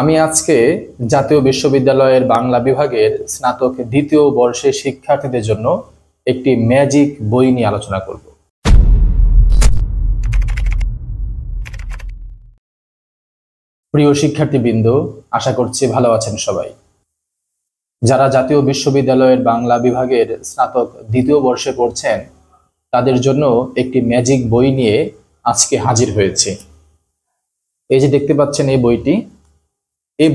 আমি আজকে জাতীয় বিশ্ববিদ্যালয়ের বাংলা বিভাগের স্নাতক দ্বিতীয় বর্ষের শিক্ষার্থীদের জন্য একটি ম্যাজিক বই নিয়ে আলোচনা করব। প্রিয় শিক্ষার্থীবৃন্দ, আশা করছি ভালো আছেন সবাই। যারা জাতীয় বিশ্ববিদ্যালয়ের বাংলা বিভাগের স্নাতক দ্বিতীয় বর্ষে পড়ছেন, তাদের জন্য একটি ম্যাজিক বই নিয়ে আজকে হাজির হয়েছে। এই যে দেখতে পাচ্ছেন এই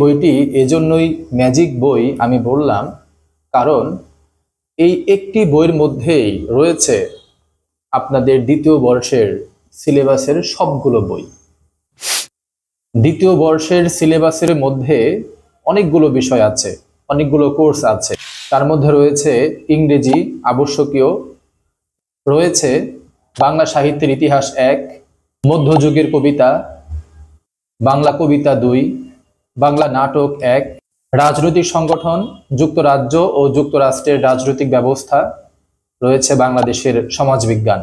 বইটি এজন্যই ম্যাজিক বই আমি বললাম, কারণ এই একটি বইয়ের মধ্যেই রয়েছে আপনাদের দ্বিতীয় বর্ষের সিলেবাসের সবগুলো বই। দ্বিতীয় বর্ষের সিলেবাসের মধ্যে অনেকগুলো বিষয় আছে, অনেকগুলো কোর্স আছে। তার মধ্যে রয়েছে ইংরেজি আবশ্যকীয়, রয়েছে বাংলা সাহিত্যের ইতিহাস 1, মধ্যযুগের কবিতা, বাংলা কবিতা 2, বাংলা নাটক 1, রাজনৈতিক সংগঠন, যুক্তরাজ্য ও যুক্তরাষ্ট্রের রাজনৈতিক ব্যবস্থা, রয়েছে বাংলাদেশের সমাজবিজ্ঞান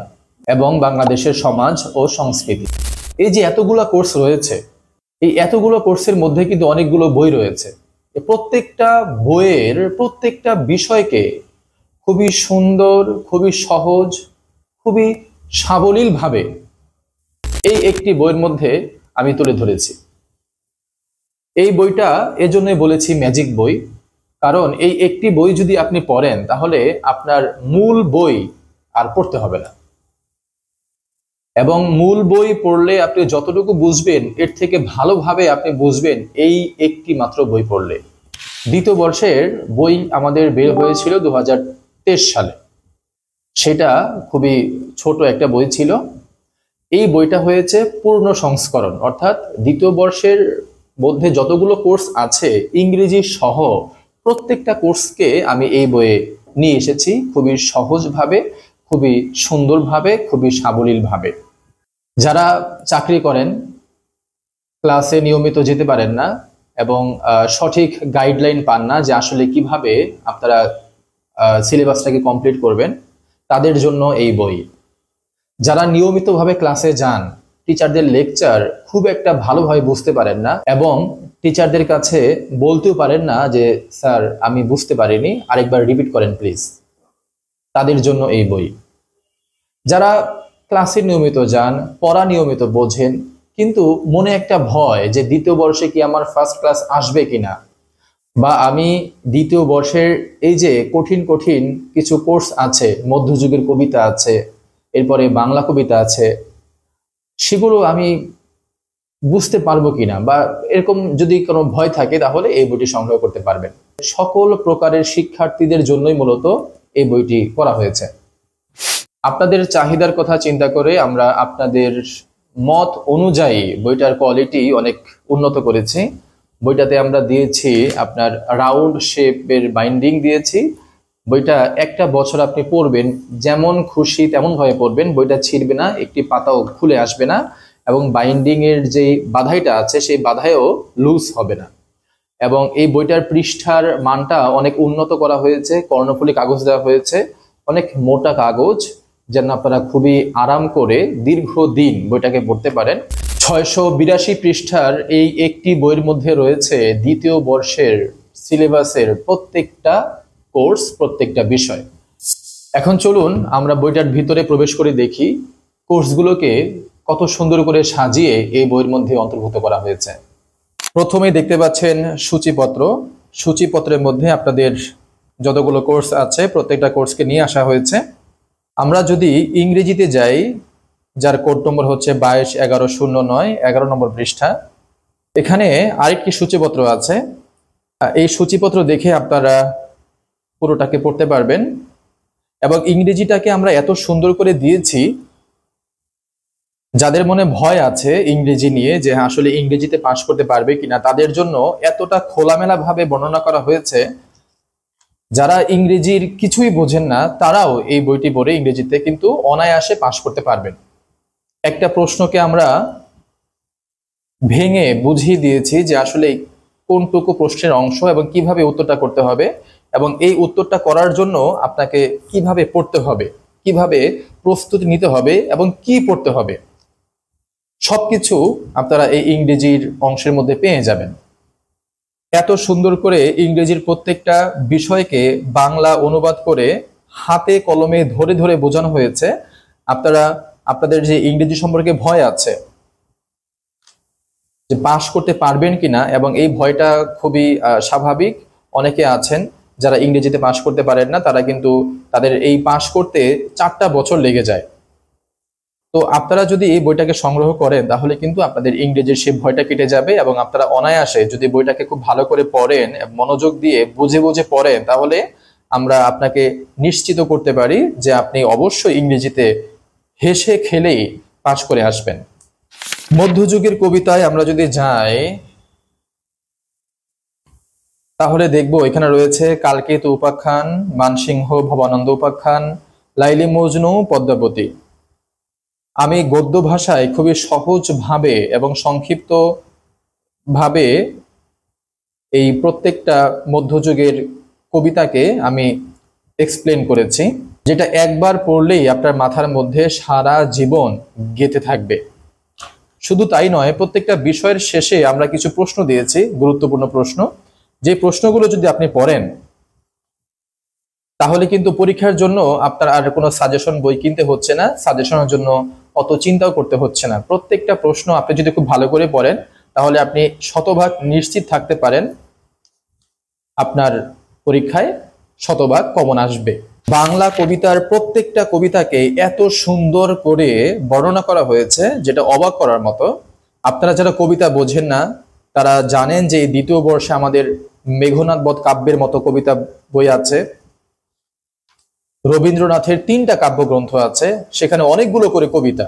এবং বাংলাদেশের সমাজ ও সংস্কৃতি। এই যে এতগুলো কোর্স রয়েছে, এই এতগুলো কোর্সের মধ্যে কিন্তু অনেকগুলো বই রয়েছে। প্রত্যেকটা বইয়ের প্রত্যেকটা বিষয়কে খুবই সুন্দর, খুবই সহজ, খুবই সাবলীলভাবে এই একটি বইয়ের মধ্যে আমি তুলে ধরেছি। এই বইটা এজন্যই বলেছি ম্যাজিক বই, কারণ এই একটি বই যদি আপনি পড়েন তাহলে আপনার মূল বই আর পড়তে হবে না, এবং মূল বই পড়লে আপনি যতটুকু বুঝবেন এর থেকে ভালোভাবে আপনি বুঝবেন এই একটি মাত্র বই পড়লে। দ্বিতীয় বর্ষের বই আমাদের বের হয়েছিল 2023 সালে। সেটা খুবই ছোট একটা বই ছিল। এই বইটা হয়েছে পূর্ণ সংস্করণ, অর্থাৎ দ্বিতীয় বর্ষের মধ্যে যতগুলো কোর্স আছে ইংরেজি সহ প্রত্যেকটা কোর্সকে আমি এই বইয়ে নিয়ে এসেছি, খুবই সহজভাবে, খুবই সুন্দরভাবে, খুবই সাবলীলভাবে। যারা চাকরি করেন, ক্লাসে নিয়মিত যেতে পারেন না এবং সঠিক গাইডলাইন পান না যে আসলে কিভাবে আপনারা সিলেবাসটাকে কমপ্লিট করবেন, তাদের জন্য এই বই। যারা নিয়মিতভাবে ক্লাসে যান, টিচারদের লেকচার খুব একটা ভালোভাবে বুঝতে পারেন না এবং টিচারদের কাছে বলতেও পারেন না যে স্যার আমি বুঝতে পারিনি, আরেকবার রিপিট করেন প্লিজ, তাদের জন্য এই বই। যারা ক্লাসে নিয়মিত যান, পড়া নিয়মিত বোঝেন, কিন্তু মনে একটা ভয় যে দ্বিতীয় বর্ষে কি আমার ফার্স্ট ক্লাস আসবে কিনা, বা আমি দ্বিতীয় বর্ষের এই যে কঠিন কঠিন কিছু কোর্স আছে, মধ্যযুগের কবিতা আছে, এরপরে বাংলা কবিতা আছে, সেগুলো আমি বুঝতে পারবো কিনা, বা এরকম যদি কোনো ভয় থাকে তাহলে এই বইটি সংগ্রহ করতে পারবেন। সকল প্রকারের শিক্ষার্থীদের জন্যই মূলত এই বইটি করা হয়েছে। আপনাদের চাহিদার কথা চিন্তা করে আমরা আপনাদের মত অনুযায়ী বইটার কোয়ালিটি অনেক উন্নত করেছি। বইটাতে আমরা দিয়েছি আপনার রাউন্ড শেপের বাইন্ডিং দিয়েছি। বইটা একটা বছর আপনি পড়বেন, যেমন খুশি তেমন ভাবে পড়বেন, বইটা ছিঁড়বে না, একটি পাতাও খুলে আসবে না, এবং বাইন্ডিং এর যে বাধাইটা আছে সেই বাধাইও লুজ হবে না। এবং এই বইটার পৃষ্ঠার মানটা অনেক উন্নত করা হয়েছে, কর্ণফুলী কাগজ দেওয়া হয়েছে, অনেক মোটা কাগজ, যেন আপনারা খুবই আরাম করে দীর্ঘদিন বইটাকে পড়তে পারেন। 682 পৃষ্ঠার এই একটি বইয়ের মধ্যে রয়েছে দ্বিতীয় বর্ষের সিলেবাসের প্রত্যেকটা কোর্স, প্রত্যেকটা বিষয়। এখন চলুন আমরা বইটার ভিতরে প্রবেশ করে দেখি কোর্সগুলোকে কত সুন্দর করে সাজিয়ে এই বইয়ের মধ্যে অন্তর্ভুক্ত করা হয়েছে। প্রথমে দেখতে পাচ্ছেন সূচিপত্র। সূচিপত্রের মধ্যে আপনাদের যতগুলো কোর্স আছে প্রত্যেকটা কোর্সকে নিয়ে আসা হয়েছে। আমরা যদি ইংরেজিতে যাই, যার কোড নম্বর হচ্ছে 221109, 11 নম্বর পৃষ্ঠা, এখানে আরেকটি সূচিপত্র আছে। এই সূচিপত্র দেখে আপনারা পুরোটাকে পড়তে পারবেন। এবং ইংরেজিটাকে আমরা এত সুন্দর করে দিয়েছি, যাদের মনে ভয় আছে ইংরেজি নিয়ে যে আসলে ইংরেজিতে পাশ করতে পারবে কিনা, তাদের জন্য এতটা খোলামেলা ভাবে বর্ণনা করা হয়েছে, যারা ইংরেজির কিছুই বোঝেন না তারাও এই বইটি পড়ে ইংরেজিতে কিন্তু অনায়াসে পাশ করতে পারবেন। একটা প্রশ্নকে আমরা ভেঙে বুঝিয়ে দিয়েছি যে আসলে কোনটুকু প্রশ্নের অংশ এবং কিভাবে উত্তরটা করতে হবে, এবং এই উত্তরটা করার জন্য আপনাকে কিভাবে পড়তে হবে, কিভাবে প্রস্তুতি নিতে হবে এবং কি পড়তে হবে, সবকিছু আপনারা এই ইংরেজির অংশের মধ্যে পেয়ে যাবেন। এত সুন্দর করে ইংরেজির প্রত্যেকটা বিষয়কে বাংলা অনুবাদ করে হাতে কলমে ধরে ধরে বোঝানো হয়েছে। আপনারা আপনাদের যে ইংরেজি সম্পর্কে ভয় আছে যে পাশ করতে পারবেন কিনা, এবং এই ভয়টা খুবই স্বাভাবিক। অনেকে আছেন যারা ইংরেজিতে পাশ করতে পারেন না, তারা কিন্তু তাদের এই পাশ করতে 4টা বছর লেগে যায়। তো আপনারা যদি এই বইটাকে সংগ্রহ করেন তাহলে কিন্তু আপনাদের ইংরেজির সেই ভয়টা কেটে যাবে, এবং আপনারা অনায়াসে যদি বইটাকে খুব ভালো করে পড়েন, মনোযোগ দিয়ে বুঝে বুঝে পড়েন, তাহলে আমরা আপনাকে নিশ্চিত করতে পারি যে আপনি অবশ্যই ইংরেজিতে হেসে খেলেই পাশ করে আসবেন। মধ্যযুগের কবিতায় আমরা যদি যাই তাহলে দেখব এখানে রয়েছে কালকেতু উপাখ্যান, মানসিংহ ভবানন্দ উপাখ্যান, লাইলি মজনু, পদ্মাবতী। আমি গদ্য ভাষায় খুবই সহজ ভাবে এবং সংক্ষিপ্ত ভাবে এই প্রত্যেকটা মধ্যযুগের কবিতাকে আমি এক্সপ্লেন করেছি, যেটা একবার পড়লেই আপনার মাথার মধ্যে সারা জীবন গেঁথে থাকবে। শুধু তাই নয়, প্রত্যেকটা বিষয়ের শেষে আমরা কিছু প্রশ্ন দিয়েছি, গুরুত্বপূর্ণ প্রশ্ন। যে প্রশ্নগুলো যদি আপনি পড়েন তাহলে কিন্তু পরীক্ষার জন্য আপনার আর কোনো সাজেশন বই কিনতে হচ্ছে না, সাজেশনের জন্য অত চিন্তাও করতে হচ্ছে না। প্রত্যেকটা প্রশ্ন আপনি যদি খুব ভালো করে পড়েন তাহলে আপনি শতভাগ নিশ্চিত থাকতে পারেন আপনার পরীক্ষায় শতভাগ কমন আসবে। বাংলা কবিতার প্রত্যেকটা কবিতাকে এত সুন্দর করে বর্ণনা করা হয়েছে যেটা অবাক করার মতো। আপনারা যারা কবিতা বোঝেন না তারা জানেন যে এই 2য় বর্ষে আমাদের মেঘনাদ বধ কাব্যের মতো কবিতা বই আছে, রবীন্দ্রনাথের 3টা কাব্যগ্রন্থ আছে, সেখানে অনেকগুলো করে কবিতা।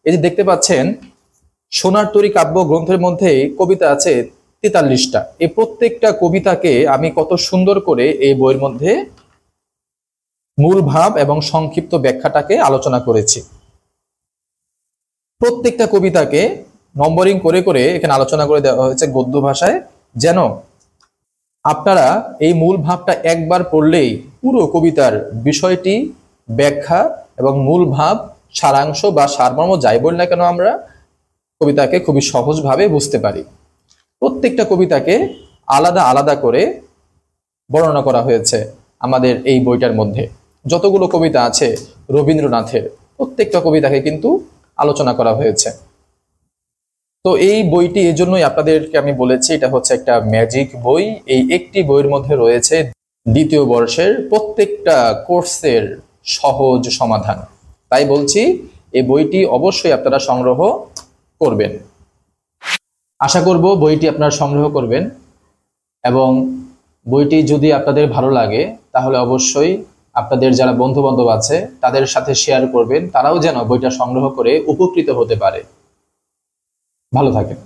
এই যে দেখতে পাচ্ছেন সোনার তরী কাব্য গ্রন্থের মধ্যে কবিতা আছে 43টা। এই প্রত্যেকটা কবিতাকে আমি কত সুন্দর করে এই বইয়ের মধ্যে মূল ভাব এবং সংক্ষিপ্ত ব্যাখ্যাটাকে আলোচনা করেছি। প্রত্যেকটা কবিতাকে নম্বরিং করে করে এখানে আলোচনা করে দেওয়া হয়েছে গদ্য ভাষায়, যেন আপনারা এই মূল ভাবটা একবার পড়লেই পুরো কবিতার বিষয়টি, ব্যাখ্যা এবং মূল ভাব, সারাংশ বা সারমর্ম যাই বলি না কেন, আমরা কবিতাকে খুবই সহজভাবে বুঝতে পারি। প্রত্যেকটা কবিতাকে আলাদা আলাদা করে বর্ণনা করা হয়েছে আমাদের এই বইটার মধ্যে। যতগুলো কবিতা আছে রবীন্দ্রনাথের, প্রত্যেকটা কবিতাকে কিন্তু আলোচনা করা হয়েছে। তো এই বইটি এজন্যই আপনাদেরকে আমি বলেছি এটা হচ্ছে একটা ম্যাজিক বই। এই একটি বইয়ের মধ্যে রয়েছে 2য় বর্ষের প্রত্যেকটা কোর্সের সহজ সমাধান। তাই বলছি এই বইটি অবশ্যই আপনারা সংগ্রহ করবেন। আশা করব বইটি আপনারা সংগ্রহ করবেন, এবং বইটি যদি আপনাদের ভালো লাগে তাহলে অবশ্যই আপনাদের যারা বন্ধু বান্ধব আছে তাদের সাথে শেয়ার করবেন, তারাও যেন বইটা সংগ্রহ করে উপকৃত হতে পারে। ভালো থাকেন।